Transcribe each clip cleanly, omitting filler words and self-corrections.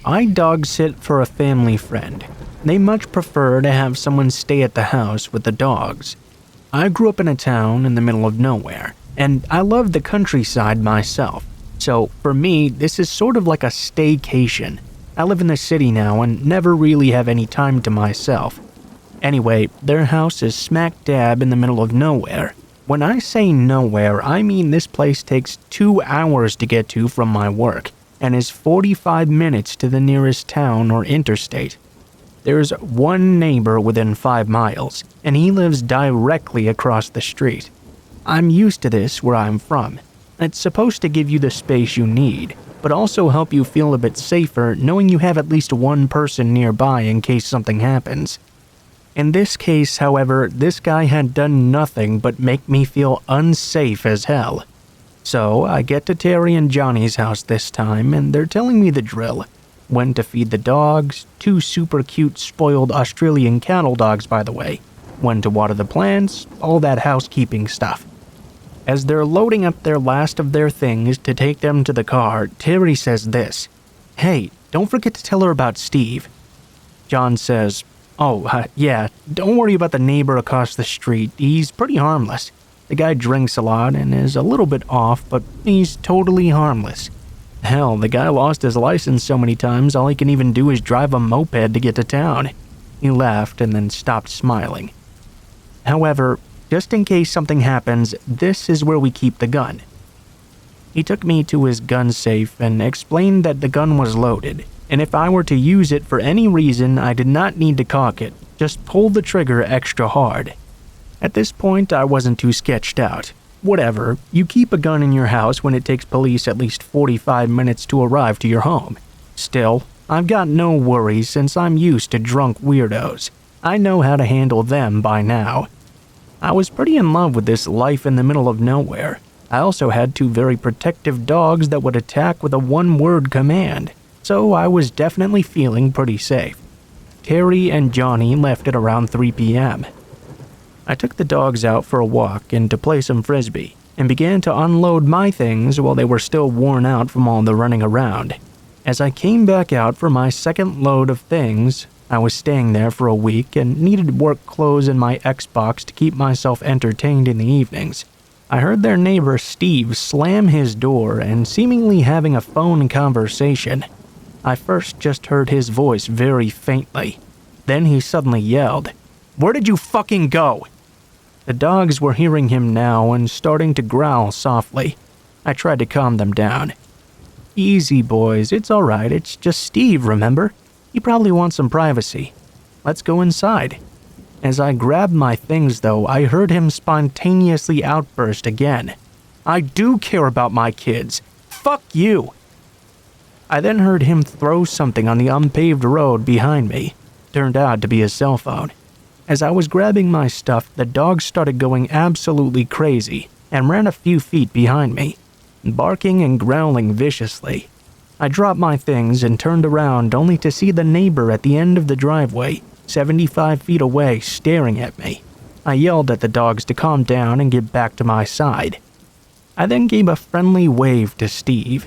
I dog sit for a family friend. They much prefer to have someone stay at the house with the dogs. I grew up in a town in the middle of nowhere, and I love the countryside myself. So for me, this is sort of like a staycation. I live in the city now and never really have any time to myself. Anyway, their house is smack dab in the middle of nowhere. When I say nowhere, I mean this place takes 2 hours to get to from my work and is 45 minutes to the nearest town or interstate. There's one neighbor within 5 miles, and he lives directly across the street. I'm used to this where I'm from. It's supposed to give you the space you need, but also help you feel a bit safer knowing you have at least one person nearby in case something happens. In this case, however, this guy had done nothing but make me feel unsafe as hell. So I get to Terry and Johnny's house this time, and they're telling me the drill. When to feed the dogs, 2 super cute spoiled Australian cattle dogs by the way, when to water the plants, all that housekeeping stuff. As they're loading up their last of their things to take them to the car, Terry says this, "Hey, don't forget to tell her about Steve." John says, yeah, don't worry about the neighbor across the street, he's pretty harmless. The guy drinks a lot and is a little bit off, but he's totally harmless. Hell, the guy lost his license so many times all he can even do is drive a moped to get to town. He laughed and then stopped smiling. However, just in case something happens, this is where we keep the gun. He took me to his gun safe and explained that the gun was loaded, and if I were to use it for any reason, I did not need to cock it, just pull the trigger extra hard. At this point, I wasn't too sketched out. Whatever, you keep a gun in your house when it takes police at least 45 minutes to arrive to your home. Still, I've got no worries since I'm used to drunk weirdos. I know how to handle them by now. I was pretty in love with this life in the middle of nowhere. I also had 2 very protective dogs that would attack with a 1-word command, so I was definitely feeling pretty safe. Terry and Johnny left at around 3 p.m. I took the dogs out for a walk and to play some frisbee, and began to unload my things while they were still worn out from all the running around. As I came back out for my second load of things, I was staying there for a week and needed work clothes and my Xbox to keep myself entertained in the evenings. I heard their neighbor Steve slam his door and seemingly having a phone conversation. I first just heard his voice very faintly. Then he suddenly yelled, "Where did you fucking go?" The dogs were hearing him now and starting to growl softly. I tried to calm them down. "Easy, boys, it's alright, it's just Steve, remember? He probably wants some privacy. Let's go inside." As I grabbed my things though, I heard him spontaneously outburst again. "I do care about my kids. Fuck you." I then heard him throw something on the unpaved road behind me. Turned out to be his cell phone. As I was grabbing my stuff, the dog started going absolutely crazy and ran a few feet behind me, barking and growling viciously. I dropped my things and turned around only to see the neighbor at the end of the driveway, 75 feet away, staring at me. I yelled at the dogs to calm down and get back to my side. I then gave a friendly wave to Steve.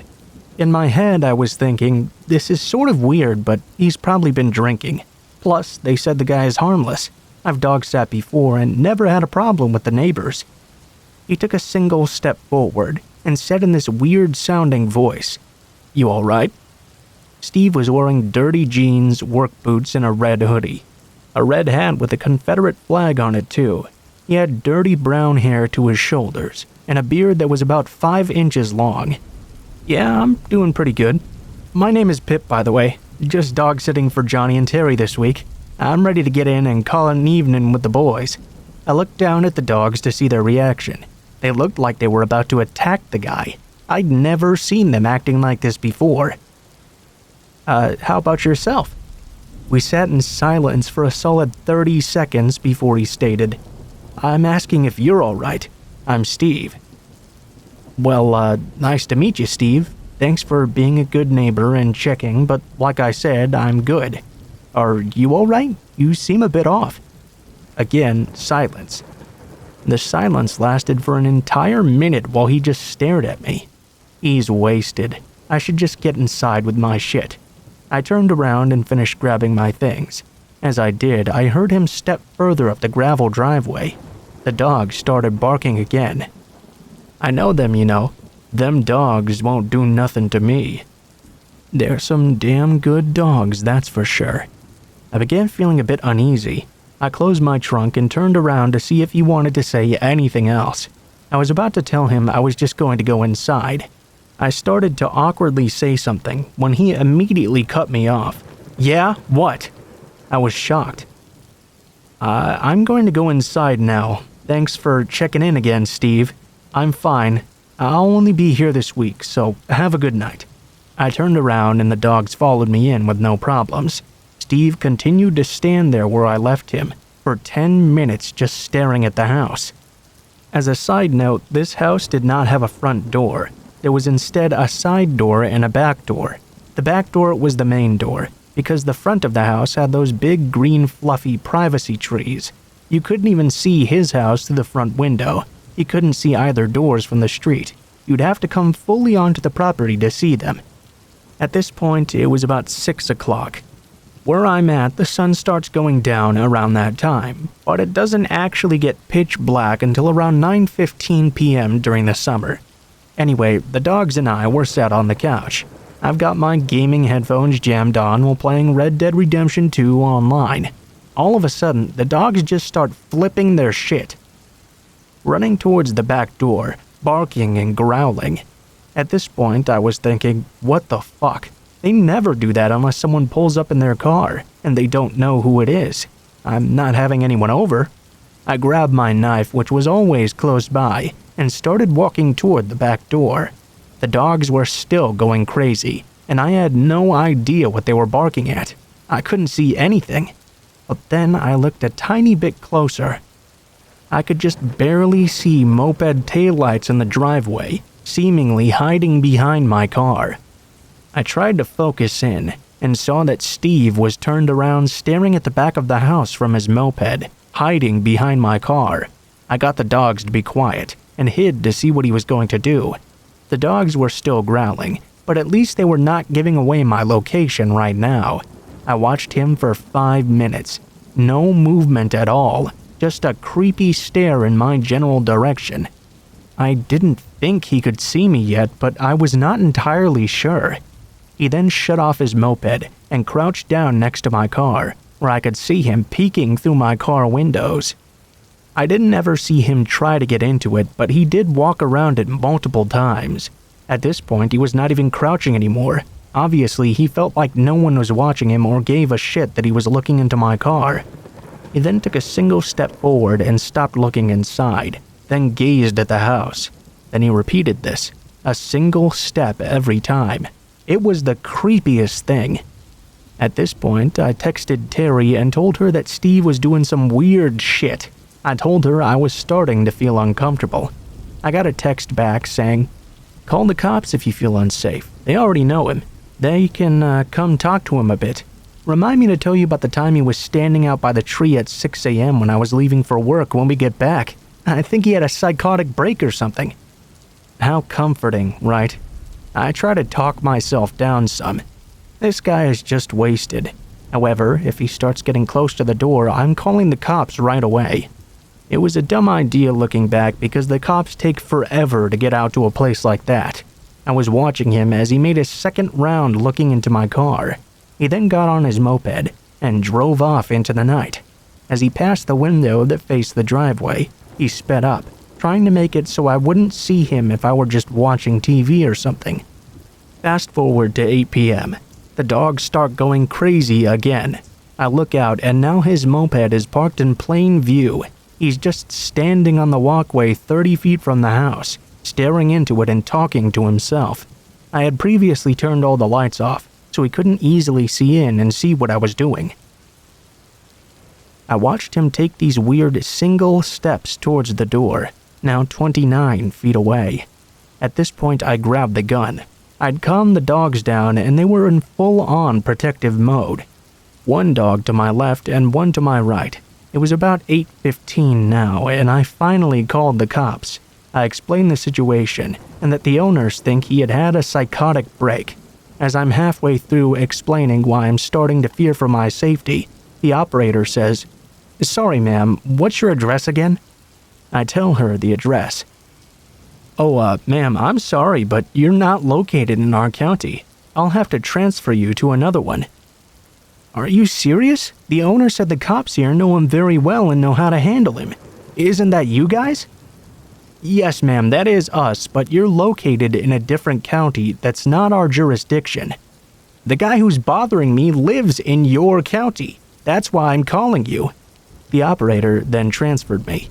In my head, I was thinking, this is sort of weird, but he's probably been drinking. Plus, they said the guy is harmless. I've dog sat before and never had a problem with the neighbors. He took a single step forward and said in this weird-sounding voice, "You all right?" Steve was wearing dirty jeans, work boots, and a red hoodie. A red hat with a Confederate flag on it, too. He had dirty brown hair to his shoulders and a beard that was about 5 inches long. "Yeah, I'm doing pretty good. My name is Pip, by the way. Just dog sitting for Johnny and Terry this week. I'm ready to get in and call it an evening with the boys." I looked down at the dogs to see their reaction. They looked like they were about to attack the guy. I'd never seen them acting like this before. How about yourself?" We sat in silence for a solid 30 seconds before he stated, "I'm asking if you're all right. I'm Steve." "Well, nice to meet you, Steve. Thanks for being a good neighbor and checking, but like I said, I'm good. Are you all right? You seem a bit off." Again, silence. The silence lasted for an entire minute while he just stared at me. He's wasted. I should just get inside with my shit. I turned around and finished grabbing my things. As I did, I heard him step further up the gravel driveway. The dog started barking again. I know them, you know. Them dogs won't do nothing to me. They're some damn good dogs, that's for sure. I began feeling a bit uneasy. I closed my trunk and turned around to see if he wanted to say anything else. I was about to tell him I was just going to go inside. I started to awkwardly say something when he immediately cut me off. Yeah, what? I was shocked. I'm going to go inside now. Thanks for checking in again, Steve. I'm fine. I'll only be here this week, so have a good night. I turned around and the dogs followed me in with no problems. Steve continued to stand there where I left him for 10 minutes just staring at the house. As a side note, this house did not have a front door. There was instead a side door and a back door. The back door was the main door, because the front of the house had those big green fluffy privacy trees. You couldn't even see his house through the front window. You couldn't see either doors from the street. You'd have to come fully onto the property to see them. At this point, it was about 6 o'clock. Where I'm at, the sun starts going down around that time, but it doesn't actually get pitch black until around 9:15 p.m. during the summer. Anyway, the dogs and I were sat on the couch. I've got my gaming headphones jammed on while playing Red Dead Redemption 2 online. All of a sudden, the dogs just start flipping their shit, running towards the back door, barking and growling. At this point, I was thinking, what the fuck? They never do that unless someone pulls up in their car, and they don't know who it is. I'm not having anyone over. I grabbed my knife, which was always close by, and started walking toward the back door. The dogs were still going crazy, and I had no idea what they were barking at. I couldn't see anything. But then I looked a tiny bit closer. I could just barely see moped taillights in the driveway, seemingly hiding behind my car. I tried to focus in and saw that Steve was turned around staring at the back of the house from his moped, hiding behind my car. I got the dogs to be quiet and hid to see what he was going to do. The dogs were still growling, but at least they were not giving away my location right now. I watched him for 5 minutes. No movement at all, just a creepy stare in my general direction. I didn't think he could see me yet, but I was not entirely sure. He then shut off his moped and crouched down next to my car, where I could see him peeking through my car windows. I didn't ever see him try to get into it, but he did walk around it multiple times. At this point, he was not even crouching anymore. Obviously, he felt like no one was watching him or gave a shit that he was looking into my car. He then took a single step forward and stopped looking inside, then gazed at the house. Then he repeated this, a single step every time. It was the creepiest thing. At this point, I texted Terry and told her that Steve was doing some weird shit. I told her I was starting to feel uncomfortable. I got a text back saying, "Call the cops if you feel unsafe. They already know him. They can come talk to him a bit. Remind me to tell you about the time he was standing out by the tree at 6 a.m. when I was leaving for work when we get back. I think he had a psychotic break or something." How comforting, right? I try to talk myself down some. This guy is just wasted. However, if he starts getting close to the door, I'm calling the cops right away. It was a dumb idea looking back because the cops take forever to get out to a place like that. I was watching him as he made his second round looking into my car. He then got on his moped and drove off into the night. As he passed the window that faced the driveway, he sped up, trying to make it so I wouldn't see him if I were just watching TV or something. Fast forward to 8 p.m. The dogs start going crazy again. I look out and now his moped is parked in plain view. He's just standing on the walkway 30 feet from the house, staring into it and talking to himself. I had previously turned all the lights off, so he couldn't easily see in and see what I was doing. I watched him take these weird single steps towards the door, now 29 feet away. At this point, I grabbed the gun. I'd calmed the dogs down and they were in full-on protective mode. One dog to my left and one to my right. It was about 8:15 now, and I finally called the cops. I explained the situation and that the owners think he had had a psychotic break. As I'm halfway through explaining why I'm starting to fear for my safety, the operator says, "Sorry, ma'am, what's your address again?" I tell her the address. "Oh, ma'am, I'm sorry, but you're not located in our county. I'll have to transfer you to another one." "Are you serious? The owner said the cops here know him very well and know how to handle him. Isn't that you guys?" "Yes, ma'am, that is us, but you're located in a different county that's not our jurisdiction. The guy who's bothering me lives in your county. That's why I'm calling you." The operator then transferred me.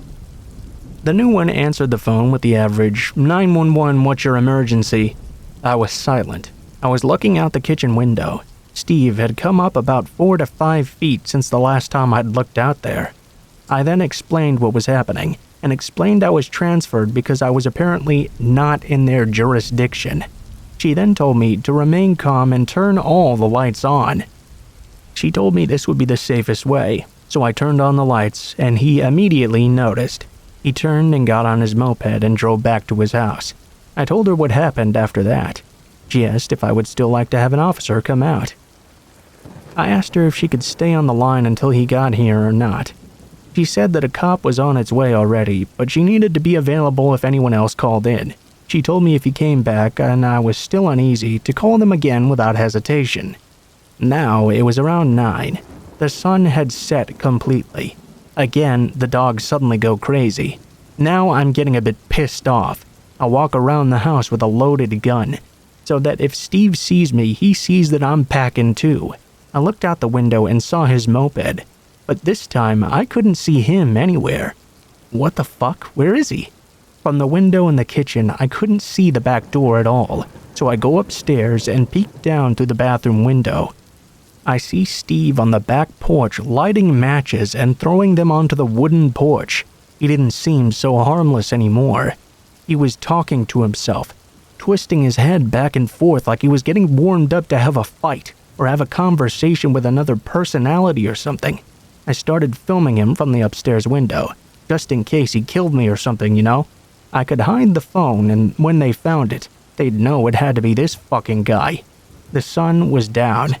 The new one answered the phone with the average, "911, what's your emergency?" I was silent. I was looking out the kitchen window. Steve had come up about 4 to 5 feet since the last time I'd looked out there. I then explained what was happening, and explained I was transferred because I was apparently not in their jurisdiction. She then told me to remain calm and turn all the lights on. She told me this would be the safest way, so I turned on the lights, and he immediately noticed. He turned and got on his moped and drove back to his house. I told her what happened after that. She asked if I would still like to have an officer come out. I asked her if she could stay on the line until he got here or not. She said that a cop was on its way already, but she needed to be available if anyone else called in. She told me if he came back and I was still uneasy, to call them again without hesitation. Now it was around 9. The sun had set completely. Again, the dogs suddenly go crazy. Now I'm getting a bit pissed off. I walk around the house with a loaded gun, so that if Steve sees me, he sees that I'm packing too. I looked out the window and saw his moped, but this time I couldn't see him anywhere. What the fuck? Where is he? From the window in the kitchen, I couldn't see the back door at all, so I go upstairs and peek down through the bathroom window. I see Steve on the back porch lighting matches and throwing them onto the wooden porch. He didn't seem so harmless anymore. He was talking to himself, twisting his head back and forth like he was getting warmed up to have a fight or have a conversation with another personality or something. I started filming him from the upstairs window, just in case he killed me or something, you know? I could hide the phone, and when they found it, they'd know it had to be this fucking guy. The sun was down.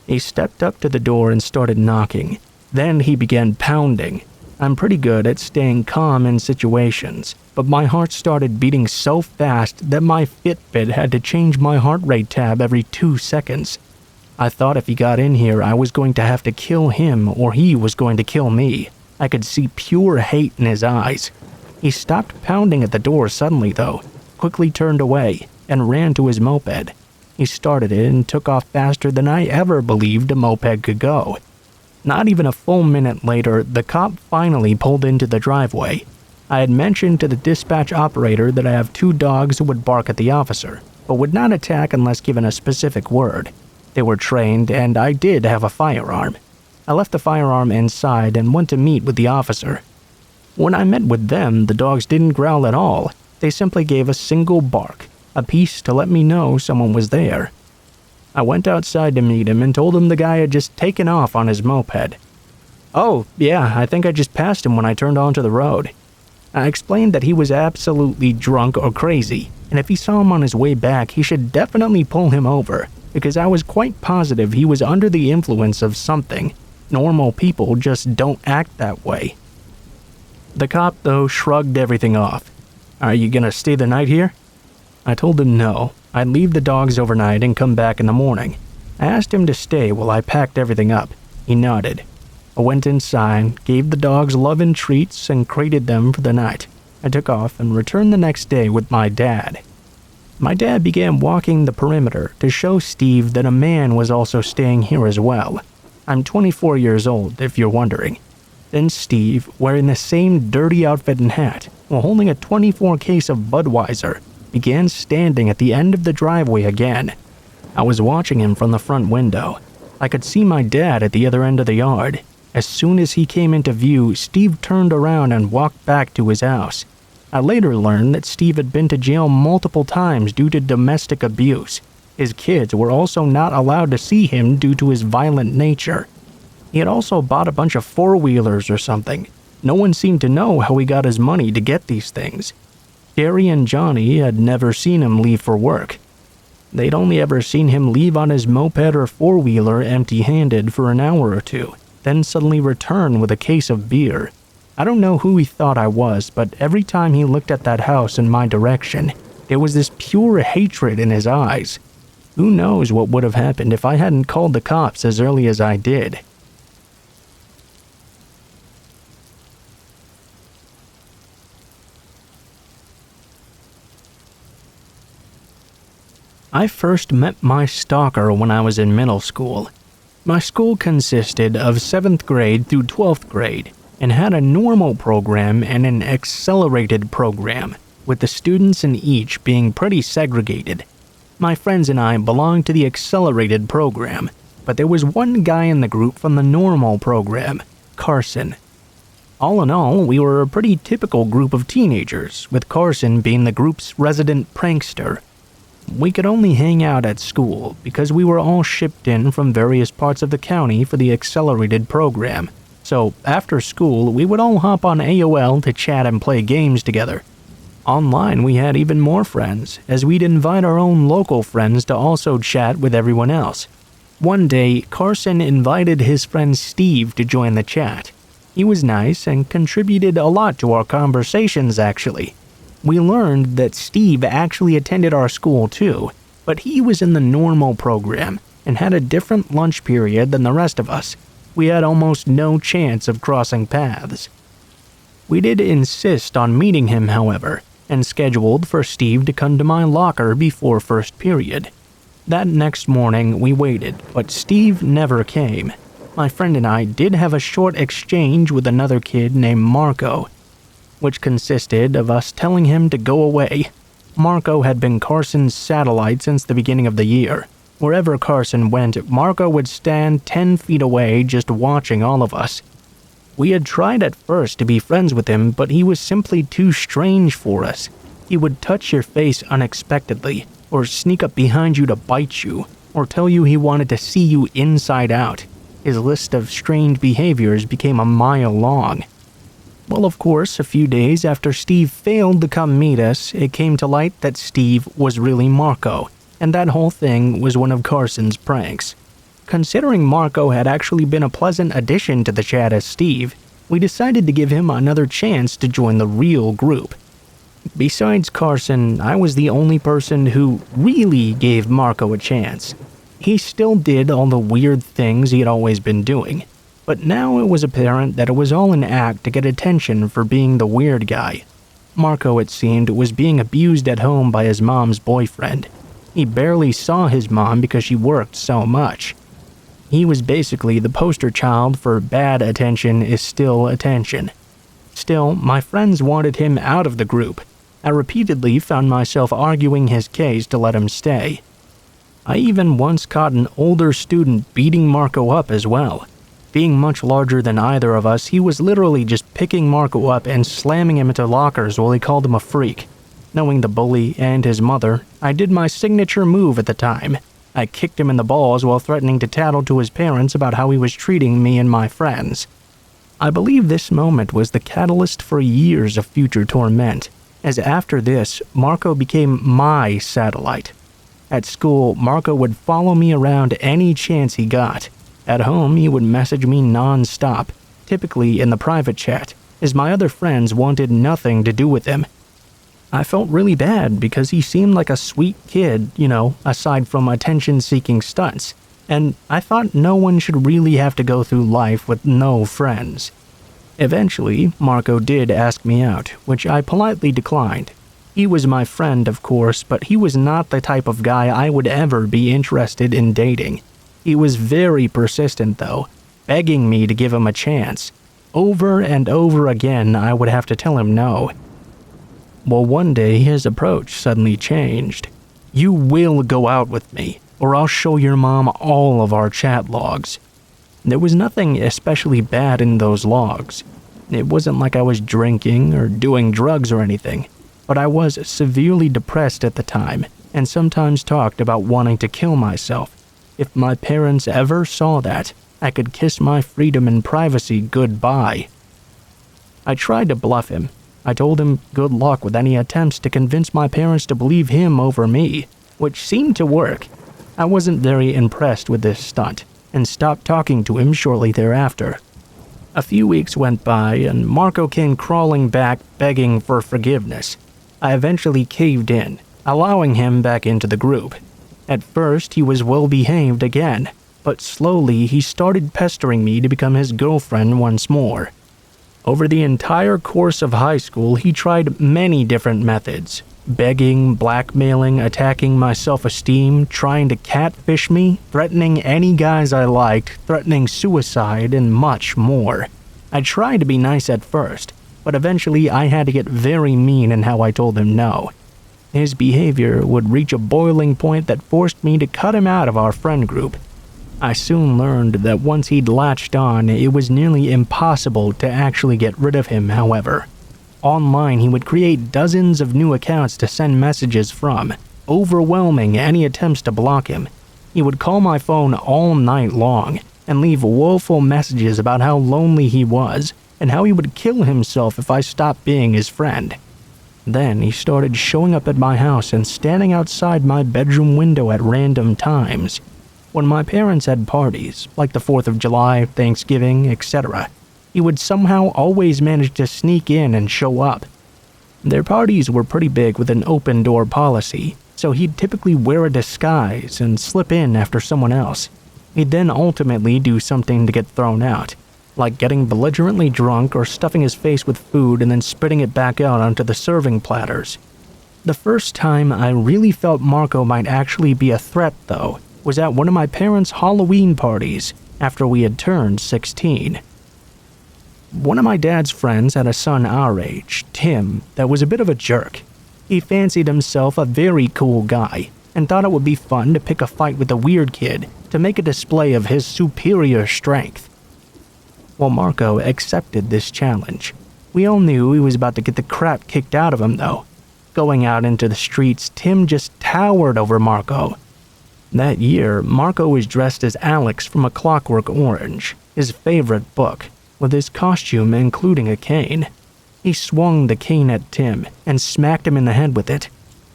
He stepped up to the door and started knocking. Then he began pounding. I'm pretty good at staying calm in situations, but my heart started beating so fast that my Fitbit had to change my heart rate tab every 2 seconds. I thought if he got in here, I was going to have to kill him or he was going to kill me. I could see pure hate in his eyes. He stopped pounding at the door suddenly, though, quickly turned away, and ran to his moped. He started it and took off faster than I ever believed a moped could go. Not even a full minute later, the cop finally pulled into the driveway. I had mentioned to the dispatch operator that I have 2 dogs who would bark at the officer, but would not attack unless given a specific word. They were trained, and I did have a firearm. I left the firearm inside and went to meet with the officer. When I met with them, the dogs didn't growl at all. They simply gave a single bark, a piece to let me know someone was there. I went outside to meet him and told him the guy had just taken off on his moped. "Oh, yeah, I think I just passed him when I turned onto the road." I explained that he was absolutely drunk or crazy, and if he saw him on his way back, he should definitely pull him over, because I was quite positive he was under the influence of something. Normal people just don't act that way. The cop, though, shrugged everything off. "Are you gonna stay the night here?" I told him no. I'd leave the dogs overnight and come back in the morning. I asked him to stay while I packed everything up. He nodded. I went inside, gave the dogs love and treats, and crated them for the night. I took off and returned the next day with my dad. My dad began walking the perimeter to show Steve that a man was also staying here as well. I'm 24 years old, if you're wondering. Then Steve, wearing the same dirty outfit and hat, while holding a 24 case of Budweiser, began standing at the end of the driveway again. I was watching him from the front window. I could see my dad at the other end of the yard. As soon as he came into view, Steve turned around and walked back to his house. I later learned that Steve had been to jail multiple times due to domestic abuse. His kids were also not allowed to see him due to his violent nature. He had also bought a bunch of 4-wheelers or something. No one seemed to know how he got his money to get these things. Jerry and Johnny had never seen him leave for work. They'd only ever seen him leave on his moped or four-wheeler empty-handed for an hour or two, then suddenly return with a case of beer. I don't know who he thought I was, but every time he looked at that house in my direction, there was this pure hatred in his eyes. Who knows what would have happened if I hadn't called the cops as early as I did. I first met my stalker when I was in middle school. My school consisted of 7th grade through 12th grade and had a normal program and an accelerated program, with the students in each being pretty segregated. My friends and I belonged to the accelerated program, but there was one guy in the group from the normal program, Carson. All in all, we were a pretty typical group of teenagers, with Carson being the group's resident prankster. We could only hang out at school because we were all shipped in from various parts of the county for the accelerated program. So after school, we would all hop on AOL to chat and play games together. Online, we had even more friends, as we'd invite our own local friends to also chat with everyone else. One day, Carson invited his friend Steve to join the chat. He was nice and contributed a lot to our conversations, actually. We learned that Steve actually attended our school too, but he was in the normal program and had a different lunch period than the rest of us. We had almost no chance of crossing paths. We did insist on meeting him, however, and scheduled for Steve to come to my locker before first period. That next morning, we waited, but Steve never came. My friend and I did have a short exchange with another kid named Marco, which consisted of us telling him to go away. Marco had been Carson's satellite since the beginning of the year. Wherever Carson went, Marco would stand 10 feet away just watching all of us. We had tried at first to be friends with him, but he was simply too strange for us. He would touch your face unexpectedly, or sneak up behind you to bite you, or tell you he wanted to see you inside out. His list of strange behaviors became a mile long. Well, of course, a few days after Steve failed to come meet us, it came to light that Steve was really Marco, and that whole thing was one of Carson's pranks. Considering Marco had actually been a pleasant addition to the chat as Steve, we decided to give him another chance to join the real group. Besides Carson, I was the only person who really gave Marco a chance. He still did all the weird things he had always been doing, but now it was apparent that it was all an act to get attention for being the weird guy. Marco, it seemed, was being abused at home by his mom's boyfriend. He barely saw his mom because she worked so much. He was basically the poster child for bad attention is still attention. Still, my friends wanted him out of the group. I repeatedly found myself arguing his case to let him stay. I even once caught an older student beating Marco up as well. Being much larger than either of us, he was literally just picking Marco up and slamming him into lockers while he called him a freak. Knowing the bully and his mother, I did my signature move at the time. I kicked him in the balls while threatening to tattle to his parents about how he was treating me and my friends. I believe this moment was the catalyst for years of future torment, as after this, Marco became my satellite. At school, Marco would follow me around any chance he got. At home, he would message me non-stop, typically in the private chat, as my other friends wanted nothing to do with him. I felt really bad because he seemed like a sweet kid, aside from attention-seeking stunts, and I thought no one should really have to go through life with no friends. Eventually, Marco did ask me out, which I politely declined. He was my friend, of course, but he was not the type of guy I would ever be interested in dating. He was very persistent, though, begging me to give him a chance. Over and over again, I would have to tell him no. Well, one day his approach suddenly changed. "You will go out with me, or I'll show your mom all of our chat logs." There was nothing especially bad in those logs. It wasn't like I was drinking or doing drugs or anything, but I was severely depressed at the time and sometimes talked about wanting to kill myself. If my parents ever saw that, I could kiss my freedom and privacy goodbye. I tried to bluff him. I told him good luck with any attempts to convince my parents to believe him over me. which seemed to work. I wasn't very impressed with this stunt and stopped talking to him shortly thereafter. A few weeks went by and Marco came crawling back begging for forgiveness. I eventually caved in, allowing him back into the group. At first, he was well behaved again, but slowly he started pestering me to become his girlfriend once more. Over the entire course of high school, he tried many different methods: begging, blackmailing, attacking my self-esteem, trying to catfish me, threatening any guys I liked, threatening suicide, and much more. I tried to be nice at first, but eventually I had to get very mean in how I told him no. His behavior would reach a boiling point that forced me to cut him out of our friend group. I soon learned that once he'd latched on, it was nearly impossible to actually get rid of him, however. Online, he would create dozens of new accounts to send messages from, overwhelming any attempts to block him. He would call my phone all night long and leave woeful messages about how lonely he was and how he would kill himself if I stopped being his friend. Then he started showing up at my house and standing outside my bedroom window at random times. When my parents had parties, like the 4th of July, Thanksgiving, etc., he would somehow always manage to sneak in and show up. Their parties were pretty big with an open-door policy, so he'd typically wear a disguise and slip in after someone else. He'd then ultimately do something to get thrown out, like getting belligerently drunk or stuffing his face with food and then spitting it back out onto the serving platters. The first time I really felt Marco might actually be a threat, though, was at one of my parents' Halloween parties after we had turned 16. One of my dad's friends had a son our age, Tim, that was a bit of a jerk. He fancied himself a very cool guy and thought it would be fun to pick a fight with the weird kid to make a display of his superior strength. Well, Marco accepted this challenge. We all knew he was about to get the crap kicked out of him, though. Going out into the streets, Tim just towered over Marco. That year, Marco was dressed as Alex from A Clockwork Orange, his favorite book, with his costume including a cane. He swung the cane at Tim and smacked him in the head with it.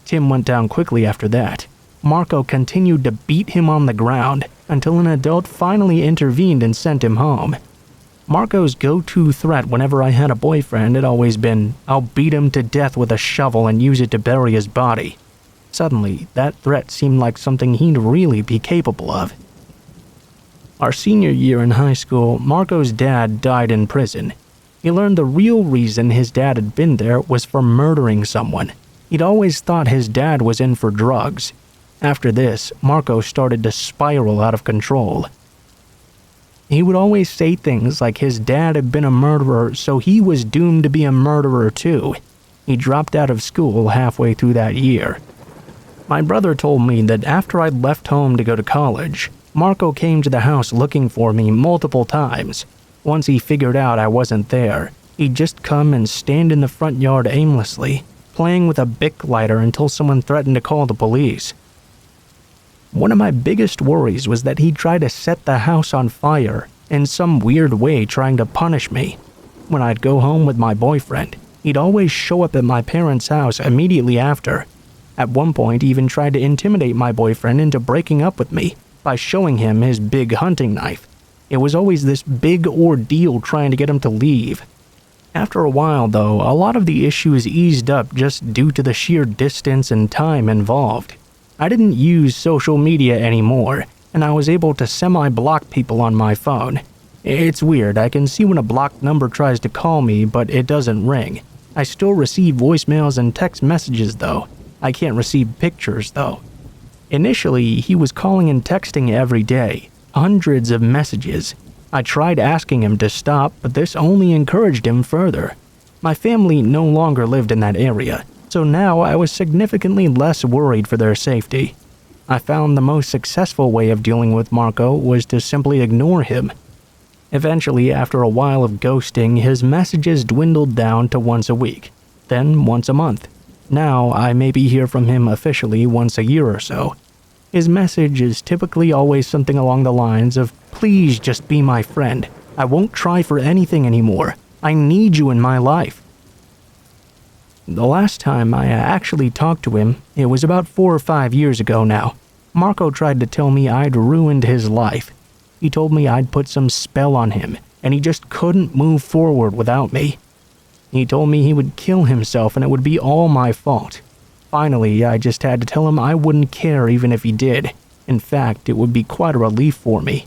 Tim went down quickly after that. Marco continued to beat him on the ground until an adult finally intervened and sent him home. Marco's go-to threat whenever I had a boyfriend had always been, "I'll beat him to death with a shovel and use it to bury his body." Suddenly, that threat seemed like something he'd really be capable of. Our senior year in high school, Marco's dad died in prison. He learned the real reason his dad had been there was for murdering someone. He'd always thought his dad was in for drugs. After this, Marco started to spiral out of control. He would always say things like his dad had been a murderer, so he was doomed to be a murderer too. He dropped out of school halfway through that year. My brother told me that after I'd left home to go to college, Marco came to the house looking for me multiple times. Once he figured out I wasn't there, he'd just come and stand in the front yard aimlessly, playing with a Bic lighter until someone threatened to call the police. One of my biggest worries was that he'd try to set the house on fire, in some weird way trying to punish me. When I'd go home with my boyfriend, he'd always show up at my parents' house immediately after. At one point, he even tried to intimidate my boyfriend into breaking up with me by showing him his big hunting knife. It was always this big ordeal trying to get him to leave. After a while, though, a lot of the issues eased up just due to the sheer distance and time involved. I didn't use social media anymore, and I was able to semi-block people on my phone. It's weird, I can see when a blocked number tries to call me, but it doesn't ring. I still receive voicemails and text messages, though. I can't receive pictures, though. Initially, he was calling and texting every day, hundreds of messages. I tried asking him to stop, but this only encouraged him further. My family no longer lived in that area, so now I was significantly less worried for their safety. I found the most successful way of dealing with Marco was to simply ignore him. Eventually, after a while of ghosting, his messages dwindled down to once a week, then once a month. Now, I maybe hear from him officially once a year or so. His message is typically always something along the lines of, "Please just be my friend. I won't try for anything anymore. I need you in my life." The last time I actually talked to him, it was about 4 or 5 years ago now. Marco tried to tell me I'd ruined his life. He told me I'd put some spell on him, and he just couldn't move forward without me. He told me he would kill himself and it would be all my fault. Finally, I just had to tell him I wouldn't care even if he did. In fact, it would be quite a relief for me.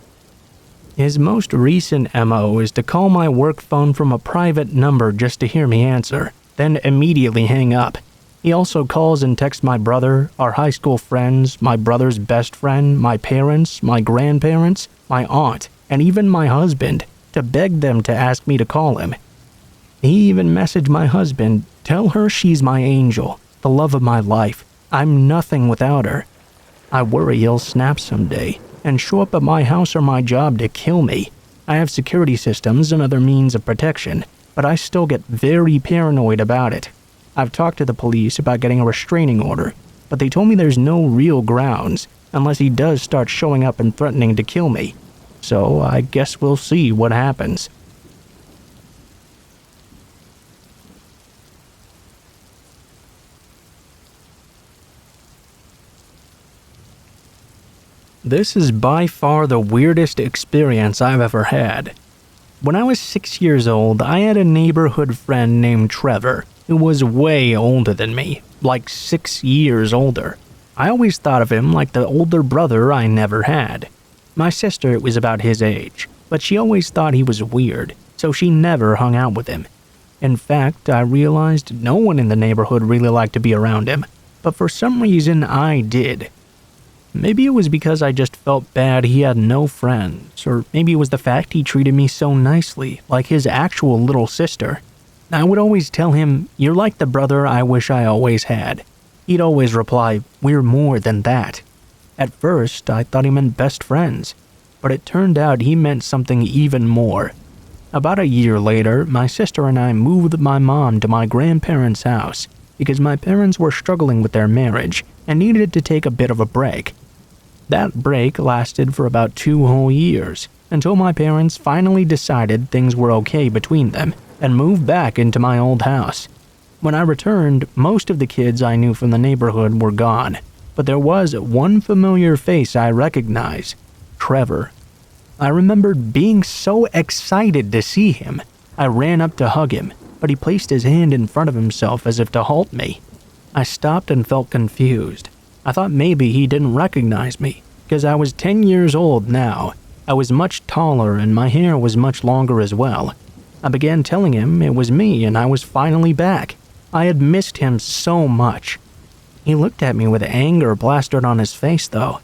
His most recent MO is to call my work phone from a private number just to hear me answer, then immediately hang up. He also calls and texts my brother, our high school friends, my brother's best friend, my parents, my grandparents, my aunt, and even my husband to beg them to ask me to call him. He even messaged my husband, tell her she's my angel, the love of my life. I'm nothing without her. I worry he'll snap someday and show up at my house or my job to kill me. I have security systems and other means of protection, but I still get very paranoid about it. I've talked to the police about getting a restraining order, but they told me there's no real grounds unless he does start showing up and threatening to kill me. So I guess we'll see what happens. This is by far the weirdest experience I've ever had. When I was 6 years old, I had a neighborhood friend named Trevor, who was way older than me, like 6 years older. I always thought of him like the older brother I never had. My sister was about his age, but she always thought he was weird, so she never hung out with him. In fact, I realized no one in the neighborhood really liked to be around him, but for some reason I did. Maybe it was because I just felt bad he had no friends, or maybe it was the fact he treated me so nicely, like his actual little sister. I would always tell him, "You're like the brother I wish I always had." He'd always reply, "We're more than that." At first, I thought he meant best friends, but it turned out he meant something even more. About a year later, my sister and I moved my mom to my grandparents' house because my parents were struggling with their marriage and needed to take a bit of a break. That break lasted for about 2 whole years, until my parents finally decided things were okay between them and moved back into my old house. When I returned, most of the kids I knew from the neighborhood were gone, but there was one familiar face I recognized, Trevor. I remembered being so excited to see him. I ran up to hug him, but he placed his hand in front of himself as if to halt me. I stopped and felt confused. I thought maybe he didn't recognize me, because I was 10 years old now. I was much taller and my hair was much longer as well. I began telling him it was me and I was finally back. I had missed him so much. He looked at me with anger plastered on his face though.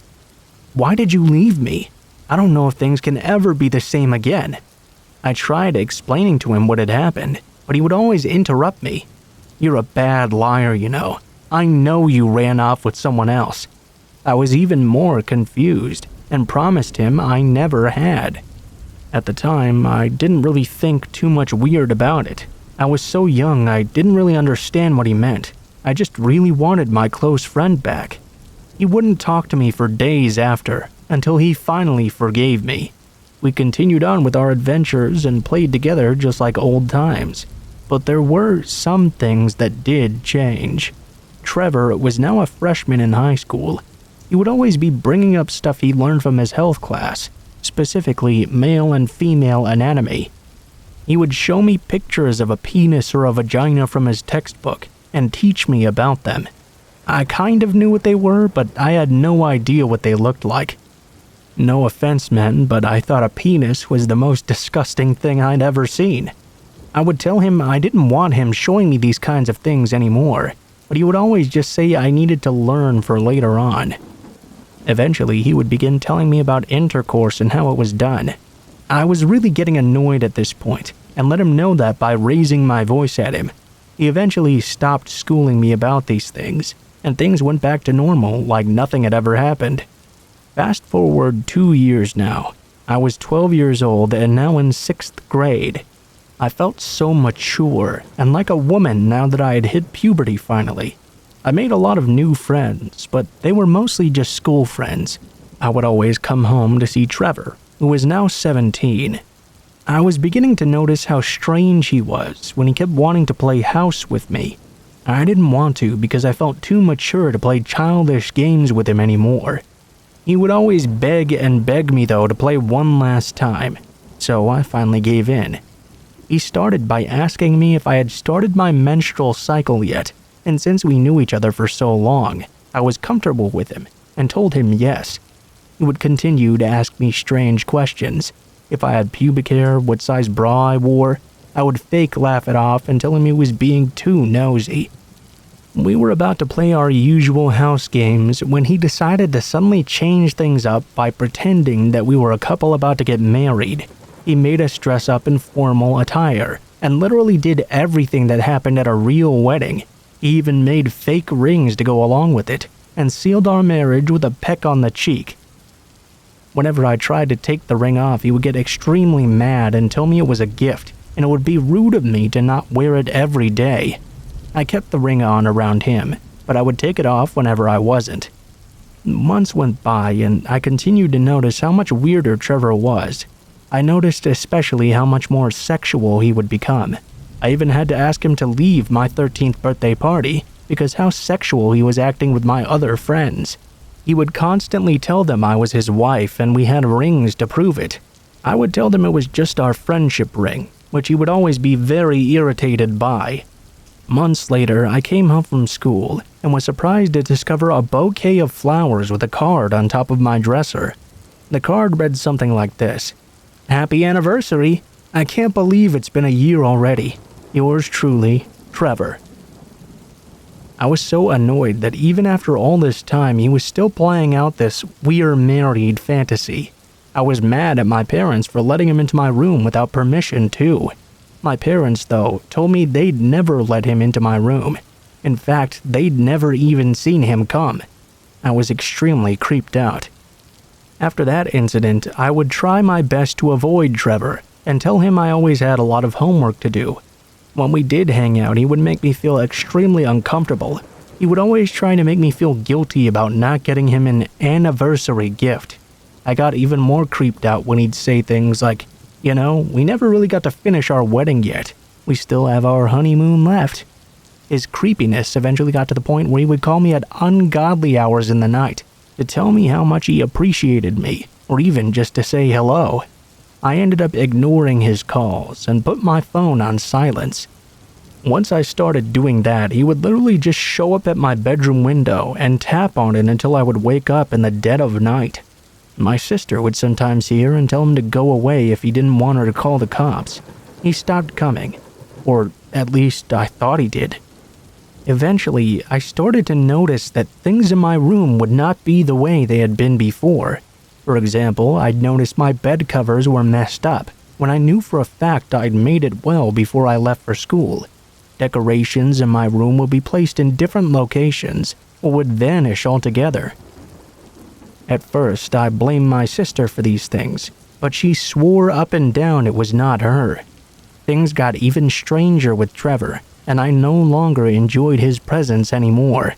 "Why did you leave me? I don't know if things can ever be the same again." I tried explaining to him what had happened, but he would always interrupt me. "You're a bad liar, you know. I know you ran off with someone else." I was even more confused and promised him I never had. At the time, I didn't really think too much weird about it. I was so young I didn't really understand what he meant. I just really wanted my close friend back. He wouldn't talk to me for days after, until he finally forgave me. We continued on with our adventures and played together just like old times. But there were some things that did change. Trevor was now a freshman in high school. He would always be bringing up stuff he learned from his health class, specifically male and female anatomy. He would show me pictures of a penis or a vagina from his textbook and teach me about them. I kind of knew what they were, but I had no idea what they looked like. No offense, men, but I thought a penis was the most disgusting thing I'd ever seen. I would tell him I didn't want him showing me these kinds of things anymore, but he would always just say I needed to learn for later on. Eventually, he would begin telling me about intercourse and how it was done. I was really getting annoyed at this point, and let him know that by raising my voice at him. He eventually stopped schooling me about these things, and things went back to normal like nothing had ever happened. Fast forward 2 years now. I was 12 years old and now in 6th grade. I felt so mature and like a woman now that I had hit puberty finally. I made a lot of new friends, but they were mostly just school friends. I would always come home to see Trevor, who was now 17. I was beginning to notice how strange he was when he kept wanting to play house with me. I didn't want to because I felt too mature to play childish games with him anymore. He would always beg and beg me though to play one last time, so I finally gave in. He started by asking me if I had started my menstrual cycle yet, and since we knew each other for so long, I was comfortable with him and told him yes. He would continue to ask me strange questions. If I had pubic hair, what size bra I wore, I would fake laugh it off and tell him he was being too nosy. We were about to play our usual house games when he decided to suddenly change things up by pretending that we were a couple about to get married. He made us dress up in formal attire and literally did everything that happened at a real wedding. He even made fake rings to go along with it and sealed our marriage with a peck on the cheek. Whenever I tried to take the ring off, he would get extremely mad and tell me it was a gift, and it would be rude of me to not wear it every day. I kept the ring on around him, but I would take it off whenever I wasn't. Months went by, and I continued to notice how much weirder Trevor was. I noticed especially how much more sexual he would become. I even had to ask him to leave my 13th birthday party because how sexual he was acting with my other friends. He would constantly tell them I was his wife and we had rings to prove it. I would tell them it was just our friendship ring, which he would always be very irritated by. Months later, I came home from school and was surprised to discover a bouquet of flowers with a card on top of my dresser. The card read something like this: "Happy anniversary! I can't believe it's been a year already. Yours truly, Trevor." I was so annoyed that even after all this time, he was still playing out this "we're married" fantasy. I was mad at my parents for letting him into my room without permission too. My parents, though, told me they'd never let him into my room. In fact, they'd never even seen him come. I was extremely creeped out. After that incident, I would try my best to avoid Trevor and tell him I always had a lot of homework to do. When we did hang out, he would make me feel extremely uncomfortable. He would always try to make me feel guilty about not getting him an anniversary gift. I got even more creeped out when he'd say things like, "You know, we never really got to finish our wedding yet. We still have our honeymoon left." His creepiness eventually got to the point where he would call me at ungodly hours in the night to tell me how much he appreciated me, or even just to say hello. I ended up ignoring his calls and put my phone on silence. Once I started doing that, he would literally just show up at my bedroom window and tap on it until I would wake up in the dead of night. My sister would sometimes hear and tell him to go away if he didn't want her to call the cops. He stopped coming, or at least I thought he did. Eventually, I started to notice that things in my room would not be the way they had been before. For example, I'd noticed my bed covers were messed up when I knew for a fact I'd made it well before I left for school. Decorations in my room would be placed in different locations or would vanish altogether. At first, I blamed my sister for these things, but she swore up and down it was not her. Things got even stranger with Trevor, and I no longer enjoyed his presence anymore.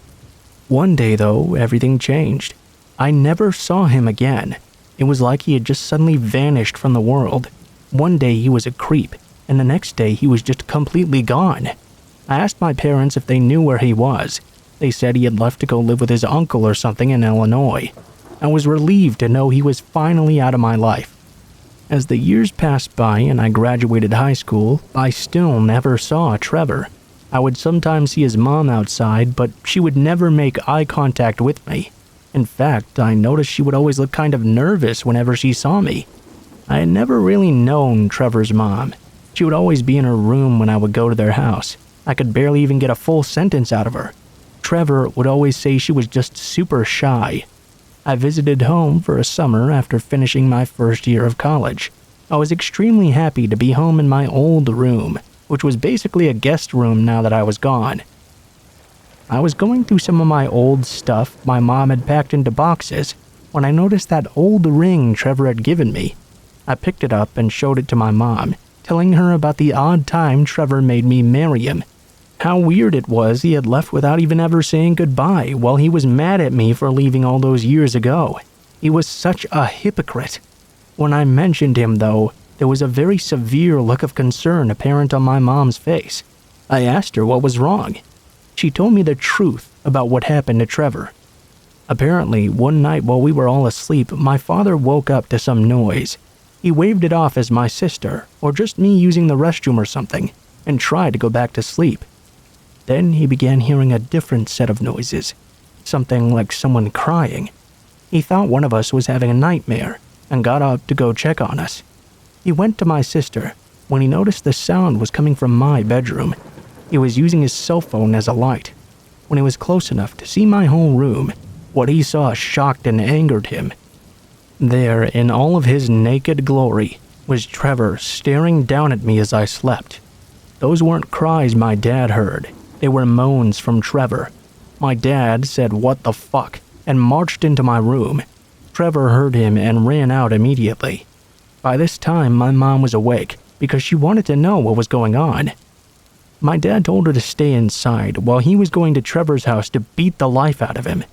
One day, though, everything changed. I never saw him again. It was like he had just suddenly vanished from the world. One day he was a creep, and the next day he was just completely gone. I asked my parents if they knew where he was. They said he had left to go live with his uncle or something in Illinois. I was relieved to know he was finally out of my life. As the years passed by and I graduated high school, I still never saw Trevor. I would sometimes see his mom outside, but she would never make eye contact with me. In fact, I noticed she would always look kind of nervous whenever she saw me. I had never really known Trevor's mom. She would always be in her room when I would go to their house. I could barely even get a full sentence out of her. Trevor would always say she was just super shy. I visited home for a summer after finishing my first year of college. I was extremely happy to be home in my old room, which was basically a guest room now that I was gone. I was going through some of my old stuff my mom had packed into boxes when I noticed that old ring Trevor had given me. I picked it up and showed it to my mom, telling her about the odd time Trevor made me marry him. How weird it was he had left without even ever saying goodbye while he was mad at me for leaving all those years ago. He was such a hypocrite. When I mentioned him, though, there was a very severe look of concern apparent on my mom's face. I asked her what was wrong. She told me the truth about what happened to Trevor. Apparently, one night while we were all asleep, my father woke up to some noise. He waved it off as my sister, or just me using the restroom or something, and tried to go back to sleep. Then he began hearing a different set of noises, something like someone crying. He thought one of us was having a nightmare, and got up to go check on us. He went to my sister when he noticed the sound was coming from my bedroom. He was using his cell phone as a light. When he was close enough to see my whole room, what he saw shocked and angered him. There, in all of his naked glory, was Trevor staring down at me as I slept. Those weren't cries my dad heard. They were moans from Trevor. My dad said, "What the fuck?" and marched into my room. Trevor heard him and ran out immediately. By this time, my mom was awake because she wanted to know what was going on. My dad told her to stay inside while he was going to Trevor's house to beat the life out of him.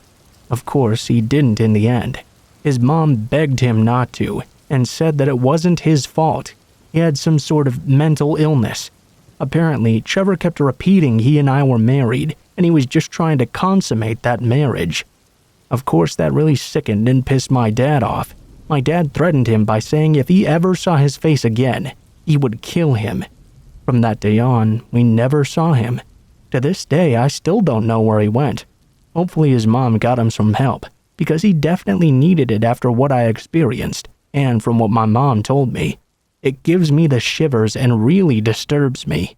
Of course, he didn't in the end. His mom begged him not to and said that it wasn't his fault. He had some sort of mental illness. Apparently, Trevor kept repeating he and I were married, and he was just trying to consummate that marriage. Of course, that really sickened and pissed my dad off. My dad threatened him by saying if he ever saw his face again, he would kill him. From that day on, we never saw him. To this day, I still don't know where he went. Hopefully his mom got him some help, because he definitely needed it after what I experienced, and from what my mom told me. It gives me the shivers and really disturbs me.